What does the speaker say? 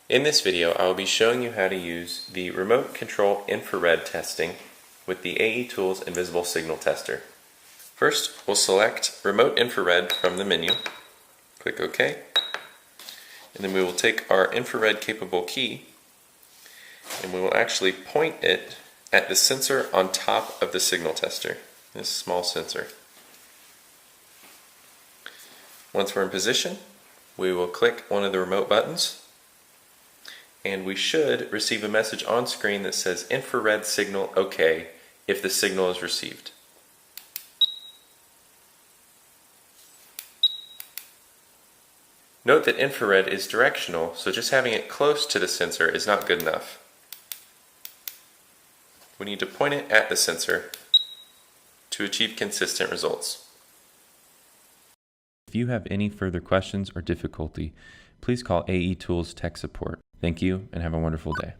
In this video, I will be showing you how to use the remote control infrared testing with the AE Tools Invisible Signal Tester. First, we'll select Remote Infrared from the menu, click OK, and then we will take our infrared capable key and we will actually point it at the sensor on top of the signal tester, this small sensor. Once we're in position, we will click one of the remote buttons and we should receive a message on screen that says infrared signal OK if the signal is received. Note that infrared is directional, so just having it close to the sensor is not good enough. We need to point it at the sensor to achieve consistent results. If you have any further questions or difficulty, please call AE Tools Tech Support. Thank you and have a wonderful day.